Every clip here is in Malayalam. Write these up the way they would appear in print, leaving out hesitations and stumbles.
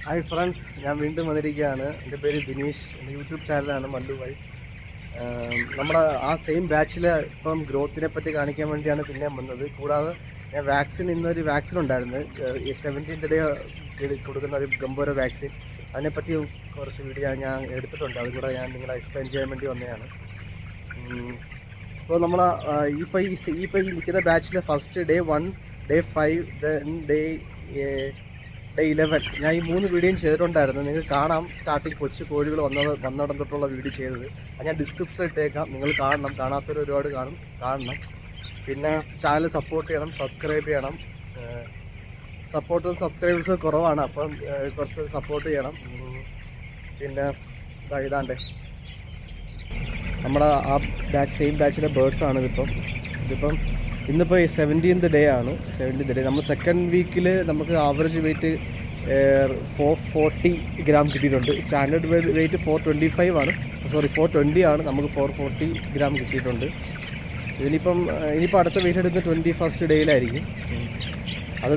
ഹായ് ഫ്രണ്ട്സ്, ഞാൻ വീണ്ടും വന്നിരിക്കുകയാണ്. എൻ്റെ പേര് ബിനീഷ്. എൻ്റെ യൂട്യൂബ് ചാനലാണ് മല്ലുവായി. നമ്മുടെ ആ സെയിം ബാച്ചിൽ ഇപ്പം ഗ്രോത്തിനെ പറ്റി കാണിക്കാൻ വേണ്ടിയാണ് പിന്നെ വന്നത്. കൂടാതെ ഞാൻ ഇന്നൊരു വാക്സിൻ ഉണ്ടായിരുന്നു, 17th ഡേ കൊടുക്കുന്ന ഒരു ഗംഭീര വാക്സിൻ. അതിനെപ്പറ്റി കുറച്ച് വീഡിയോ ഞാൻ എടുത്തിട്ടുണ്ട്. അതും കൂടെ ഞാൻ നിങ്ങളെ എക്സ്പ്ലെയിൻ ചെയ്യാൻ വേണ്ടി വന്നതാണ്. അപ്പോൾ നമ്മൾ ഇപ്പോൾ ഈ നിൽക്കുന്ന ബാച്ചിൽ ഫസ്റ്റ് ഡേ 1, ഡേ 5, ഡേ 11 ഞാൻ ഈ 3 വീഡിയോയും ചെയ്തിട്ടുണ്ടായിരുന്നു. നിങ്ങൾക്ക് കാണാം, സ്റ്റാർട്ടിങ് കൊച്ചു കോഴികൾ വന്നിടന്നിട്ടുള്ള വീഡിയോ ചെയ്തത്. അത് ഞാൻ ഡിസ്ക്രിപ്ഷനിൽ ഇട്ടേക്കാം, നിങ്ങൾ കാണണം. കാണാത്തവർ ഒരുപാട് കാണണം. പിന്നെ ചാനൽ സപ്പോർട്ട് ചെയ്യണം, സബ്സ്ക്രൈബ് ചെയ്യണം. സബ്സ്ക്രൈബേഴ്സ് കുറവാണ്, അപ്പം കുറച്ച് സപ്പോർട്ട് ചെയ്യണം. പിന്നെ ഇതാണ്ടേ നമ്മുടെ ആ സെയിം ബാച്ചിലെ ബേർഡ്സാണ് ഇതിപ്പം ഇന്നിപ്പോൾ 17th ഡേ ആണ്. 17th ഡേ നമ്മൾ സെക്കൻഡ് വീക്കിൽ നമുക്ക് ആവറേജ് വെയിറ്റ് 440 ഗ്രാം കിട്ടിയിട്ടുണ്ട്. സ്റ്റാൻഡേർഡ് വെയിറ്റ് 425 ആണ്, 420 ആണ്. നമുക്ക് 440 ഗ്രാം കിട്ടിയിട്ടുണ്ട്. ഇനിയിപ്പോൾ അടുത്ത വെയിറ്റ് എടുക്കുന്നത് 21st ഡേയിലായിരിക്കും. അത്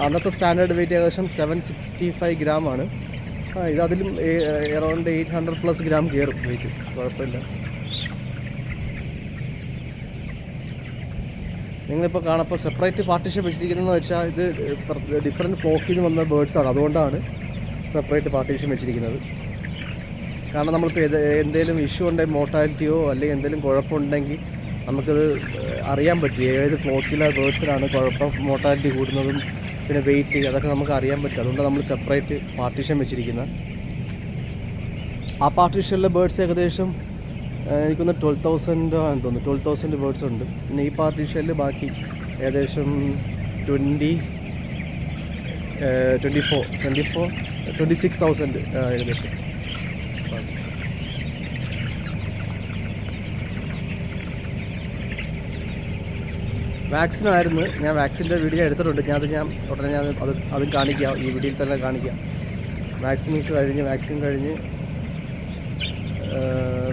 അന്നത്തെ സ്റ്റാൻഡേർഡ് വെയിറ്റ് ഏകദേശം 765 ഗ്രാം ആണ്. ഇതിലും അറൗണ്ട് 800+ ഗ്രാം കയറും വെയിറ്റ്, കുഴപ്പമില്ല. നിങ്ങളിപ്പോൾ കാണപ്പോൾ സെപ്പറേറ്റ് പാർട്ടീഷൻ വെച്ചിരിക്കുന്നതെന്ന് വെച്ചാൽ ഇത് ഡിഫറെൻറ്റ് ഫ്ലോക്കിൽ നിന്ന് വന്ന ബേർഡ്സാണ്, അതുകൊണ്ടാണ് സെപ്പറേറ്റ് പാർട്ടീഷൻ വെച്ചിരിക്കുന്നത്. കാരണം നമ്മളിപ്പോൾ എന്തെങ്കിലും ഇഷ്യൂ ഉണ്ടെങ്കിൽ, മോർട്ടാലിറ്റിയോ അല്ലെങ്കിൽ എന്തെങ്കിലും കുഴപ്പമുണ്ടെങ്കിൽ നമുക്കത് അറിയാൻ പറ്റും. ഏത് ഫ്ലോക്കിലെ ബേർഡ്സിനാണ് കുഴപ്പം, മോർട്ടാലിറ്റി കൂടുന്നതും പിന്നെ വെയിറ്റ്, അതൊക്കെ നമുക്ക് അറിയാൻ പറ്റും. അതുകൊണ്ട് നമ്മൾ സെപ്പറേറ്റ് പാർട്ടീഷൻ വെച്ചിരിക്കുന്നത്. ആ പാർട്ടീഷനിലെ ബേർഡ്സ് ഏകദേശം എനിക്കൊന്ന് 12,000 ആണെന്ന് തോന്നുന്നു. 12,000 ബേർഡ്സ് ഉണ്ട്. പിന്നെ ഈ പാർട്ടീഷനിൽ ബാക്കി ഏകദേശം 26,000 ഏകദേശം. വാക്സിനായിരുന്നു. ഞാൻ വാക്സിൻ്റെ വീഡിയോ എടുത്തിട്ടുണ്ട്. ഞാൻ ഉടനെ അതും കാണിക്കാം, ഈ വീഡിയോയിൽ തന്നെ കാണിക്കാം. വാക്സിൻ കഴിഞ്ഞ്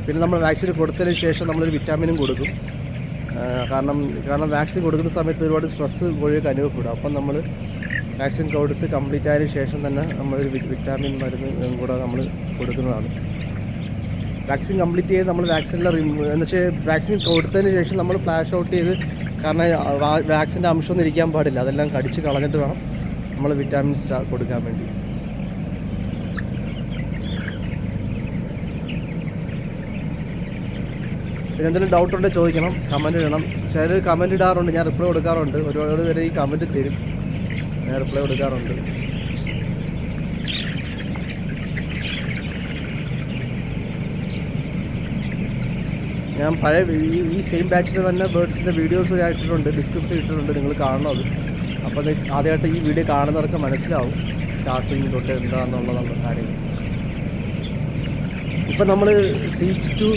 പിന്നെ നമ്മൾ വാക്സിൻ കൊടുത്തതിന് ശേഷം നമ്മളൊരു വിറ്റാമിനും കൊടുക്കും. കാരണം വാക്സിൻ കൊടുക്കുന്ന സമയത്ത് ഒരുപാട് സ്ട്രെസ്സ് കോഴിയൊക്കെ അനുഭവപ്പെടും. അപ്പം നമ്മൾ വാക്സിൻ കൊടുത്ത് കംപ്ലീറ്റ് ആയതിനു ശേഷം തന്നെ നമ്മളൊരു വിറ്റാമിൻ മരുന്ന് കൂടെ നമ്മൾ കൊടുക്കുന്നതാണ്. വാക്സിൻ കംപ്ലീറ്റ് ചെയ്ത് നമ്മൾ വാക്സിൻ കൊടുത്തതിന് ശേഷം നമ്മൾ ഫ്ലാഷ് ഔട്ട് ചെയ്ത്, കാരണം വാക്സിൻ്റെ അംശമൊന്നും ഇരിക്കാൻ പാടില്ല, അതെല്ലാം കടിച്ച് കളഞ്ഞിട്ട് വേണം നമ്മൾ വിറ്റാമിൻ കൊടുക്കാൻ വേണ്ടി. പിന്നെ എന്തെങ്കിലും ഡൗട്ട് ഉണ്ടെങ്കിൽ ചോദിക്കണം, കമൻറ്റ് ചെയ്യണം. ചിലർ കമൻറ്റ് ഇടാറുണ്ട്, ഞാൻ റിപ്ലൈ കൊടുക്കാറുണ്ട്. ഒരുപാട് പേര് ഈ കമൻറ്റ് തരും, ഞാൻ റിപ്ലൈ കൊടുക്കാറുണ്ട്. ഞാൻ പഴയ ഈ സെയിം ബാച്ചിൽ തന്നെ ബേർഡ്സിൻ്റെ വീഡിയോസ് ഞാൻ ഇട്ടിട്ടുണ്ട്, ഡിസ്ക്രിപ്ഷൻ ഇട്ടിട്ടുണ്ട്, നിങ്ങൾ കാണണം അത്. അപ്പോൾ ആദ്യമായിട്ട് ഈ വീഡിയോ കാണുന്നവർക്ക് മനസ്സിലാവും സ്റ്റാർട്ടിങ് തൊട്ട് എന്താണെന്നുള്ള കാര്യങ്ങൾ. ഇപ്പം നമ്മൾ C2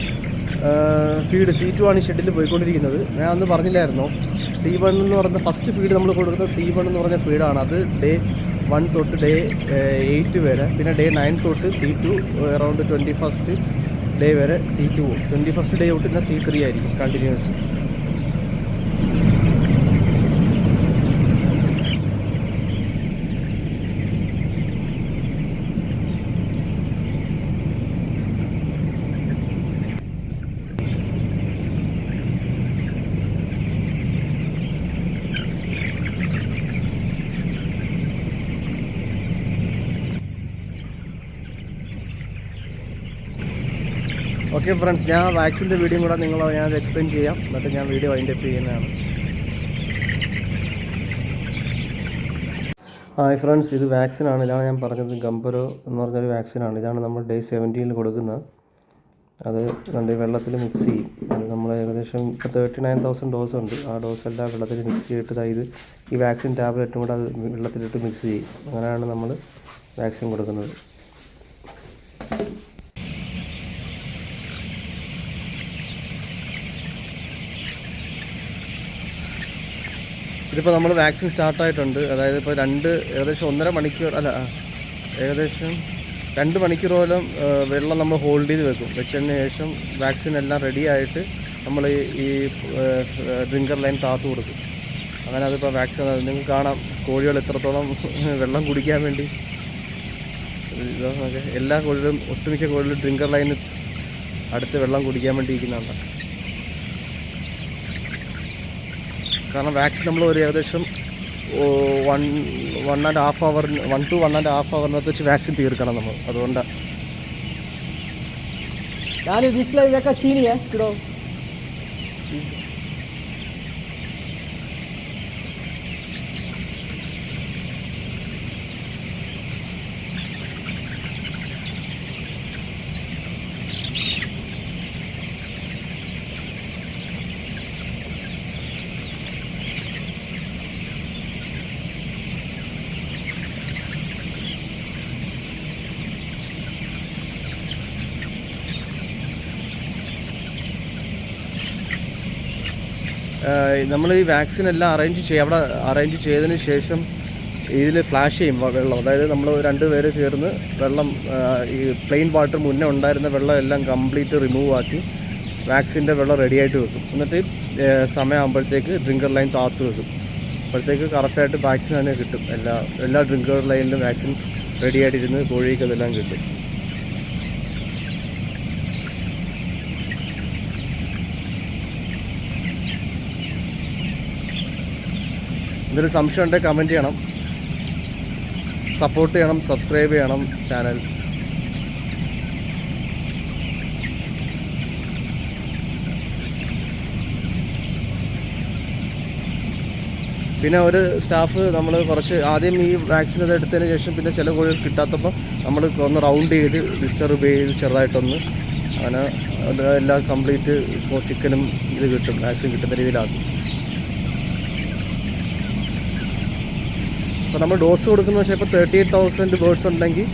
ആണ് ഈ ഷെഡിൽ പോയിക്കൊണ്ടിരിക്കുന്നത്. ഞാൻ അന്ന് പറഞ്ഞില്ലായിരുന്നോ, C1 എന്ന് പറയുന്ന ഫസ്റ്റ് ഫീഡ് നമ്മൾ കൊടുക്കുന്നത് C1 എന്ന് പറഞ്ഞ ഫീഡാണ്. അത് ഡേ 1 തൊട്ട് ഡേ 8 വരെ, പിന്നെ ഡേ 9 തൊട്ട് C2 അറൗണ്ട് 21st ഡേ വരെ C2 പോകും. 21st ഡേ തൊട്ട് പിന്നെ C3 ആയിരിക്കും കണ്ടിന്യൂസ്. ഓക്കെ ഫ്രണ്ട്സ്, ഞാൻ വാക്സിൻ്റെ വീഡിയോ കൂടെ ഞാൻ എക്സ്പ്ലെയിൻ ചെയ്യാം, എന്നിട്ട് ഞാൻ വീഡിയോ വൈൻഡ് അപ്പ് ചെയ്യുന്നതാണ്. ഹായ് ഫ്രണ്ട്സ്, ഇത് വാക്സിനാണ്. ഇതാണ് ഞാൻ പറഞ്ഞത്, ഗംബരോ എന്ന് പറഞ്ഞൊരു വാക്സിനാണ്. ഇതാണ് നമ്മൾ ഡേ 17 കൊടുക്കുന്നത്. അത് വെള്ളത്തിൽ മിക്സ് ചെയ്യും. അത് നമ്മൾ ഏകദേശം ഇപ്പോൾ 39,000 ഡോസ് ഉണ്ട്. ആ ഡോസ് എല്ലാം വെള്ളത്തിൽ മിക്സ് ചെയ്തിട്ട് ഈ വാക്സിൻ ടാബ്ലറ്റും കൂടെ അത് വെള്ളത്തിലിട്ട് മിക്സ് ചെയ്യും. അങ്ങനെയാണ് നമ്മൾ വാക്സിൻ കൊടുക്കുന്നത്. ഇതിപ്പോൾ നമ്മൾ വാക്സിൻ സ്റ്റാർട്ടായിട്ടുണ്ട്. അതായത് ഇപ്പോൾ ഏകദേശം 1.5 മണിക്കൂർ ഏകദേശം 2 മണിക്കൂറോളം വെള്ളം നമ്മൾ ഹോൾഡ് ചെയ്ത് വെച്ചതിന് ശേഷം വാക്സിൻ എല്ലാം റെഡി ആയിട്ട് നമ്മൾ ഈ ഡ്രിങ്കർ ലൈൻ താത്തു കൊടുക്കും. അങ്ങനെ അതിപ്പോൾ വാക്സിൻ നിങ്ങൾക്ക് കാണാം കോഴികൾ എത്രത്തോളം വെള്ളം കുടിക്കാൻ വേണ്ടി ഇതൊക്കെ എല്ലാ കോഴികളും ഒട്ടുമിക്ക കോഴികളും ഡ്രിങ്കർ ലൈന് അടുത്ത് വെള്ളം കുടിക്കാൻ വേണ്ടി ഇരിക്കുന്നുണ്ട്. കാരണം വാക്സിൻ നമ്മൾ ഒരു ഏകദേശം 1 to 1.5 അവറിനകത്ത് വെച്ച് വാക്സിൻ തീർക്കണം നമ്മൾ. അതുകൊണ്ടാണ് ഞാൻ ഇതിലൊക്കെ ചീനിയേ കിടോ. നമ്മൾ ഈ വാക്സിൻ എല്ലാം അവിടെ അറേഞ്ച് ചെയ്തതിന് ശേഷം ഇതിൽ ഫ്ലാഷ് ചെയ്യും വെള്ളം. അതായത് നമ്മൾ 2 പേര് ചേർന്ന് വെള്ളം, ഈ പ്ലെയിൻ വാട്ടർ മുന്നേ ഉണ്ടായിരുന്ന വെള്ളം എല്ലാം കംപ്ലീറ്റ് റിമൂവ് ആക്കി വാക്സിൻ്റെ വെള്ളം റെഡിയായിട്ട് വെക്കും. എന്നിട്ട് സമയമാകുമ്പോഴത്തേക്ക് ഡ്രിങ്കർ ലൈൻ താത്ത് വെക്കും. അപ്പോഴത്തേക്ക് കറക്റ്റായിട്ട് വാക്സിൻ തന്നെ കിട്ടും. എല്ലാ ഡ്രിങ്കർ ലൈനിലും വാക്സിൻ റെഡിയായിട്ടിരുന്ന് കോഴിക്ക് അതെല്ലാം കിട്ടും. എന്തൊരു സംശയം ഉണ്ടെങ്കിൽ കമൻറ്റ് ചെയ്യണം, സപ്പോർട്ട് ചെയ്യണം, സബ്സ്ക്രൈബ് ചെയ്യണം ചാനൽ. പിന്നെ ഒരു സ്റ്റാഫ് നമ്മൾ കുറച്ച് ആദ്യം ഈ വാക്സിൻ ഇത് എടുത്തതിന് ശേഷം പിന്നെ ചില കോഴികൾ കിട്ടാത്തപ്പോൾ നമ്മൾ ഒന്ന് റൗണ്ട് ചെയ്ത് ഡിസ്റ്റർബ് ചെയ്ത് ചെറുതായിട്ടൊന്ന് അങ്ങനെ എല്ലാം കംപ്ലീറ്റ് ചിക്കനും ഇത് കിട്ടും, വാക്സിൻ കിട്ടുന്ന രീതിയിലാക്കും. അപ്പോൾ നമ്മൾ ഡോസ് കൊടുക്കുന്നത് വെച്ചാൽ ഇപ്പോൾ 38,000 ബേർഡ്സ് ഉണ്ടെങ്കിൽ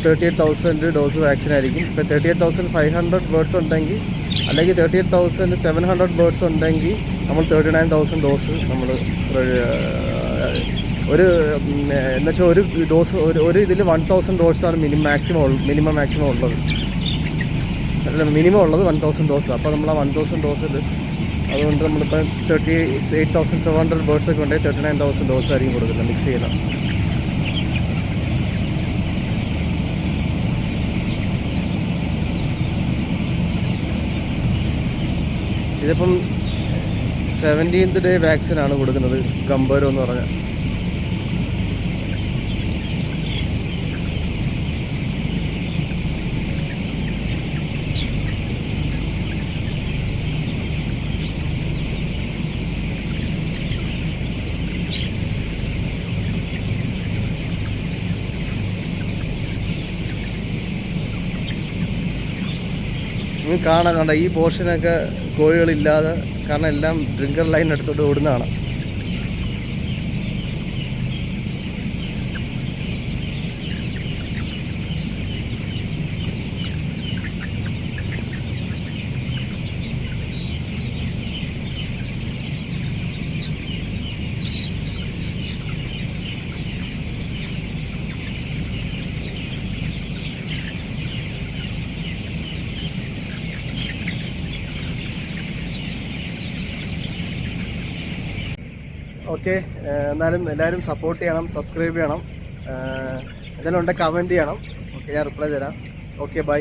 38,000 ഡോസ് വാക്സിൻ ആയിരിക്കും. ഇപ്പോൾ 38,500 ബേർഡ്സ് ഉണ്ടെങ്കിൽ, അല്ലെങ്കിൽ 38,700 ബേർഡ്സ് ഉണ്ടെങ്കിൽ നമ്മൾ 39,000 ഡോസ് നമ്മൾ എന്നുവെച്ചാൽ ഒരു ഡോസ് ഒരു ഇതിൽ 1,000 ഡോസാണ് മിനിമം മാക്സിമം ഉള്ളത്. അല്ല, മിനിമം ഉള്ളത് 1,000 ഡോസ്. അപ്പോൾ നമ്മൾ ആ 1,000 ഡോസിൽ അതുകൊണ്ട് നമ്മളിപ്പോൾ 38,700 ബേർഡ്സൊക്കെ ഉണ്ടെങ്കിൽ 39,000 ഡോസ് ആയിരിക്കും കൊടുക്കുന്നത് മിക്സ് ചെയ്യണം. ഇതിപ്പം 17th ഡേ വാക്സിനാണ് കൊടുക്കുന്നത്, ഗംബോരോ എന്ന് പറഞ്ഞാൽ. കണ്ട ഈ പോർഷനൊക്കെ കോഴികളില്ലാതെ, കാരണം എല്ലാം ഡ്രിങ്കർ ലൈൻ എടുത്തോട്ട് ഓടുന്നതാണ്. ഓക്കെ, എന്നാലും എല്ലാവരും സപ്പോർട്ട് ചെയ്യണം, സബ്സ്ക്രൈബ് ചെയ്യണം, എന്തെങ്കിലും ഉണ്ടെങ്കിൽ കമൻറ്റ് ചെയ്യണം. ഓക്കെ, ഞാൻ റിപ്ലൈ തരാം. Okay, by.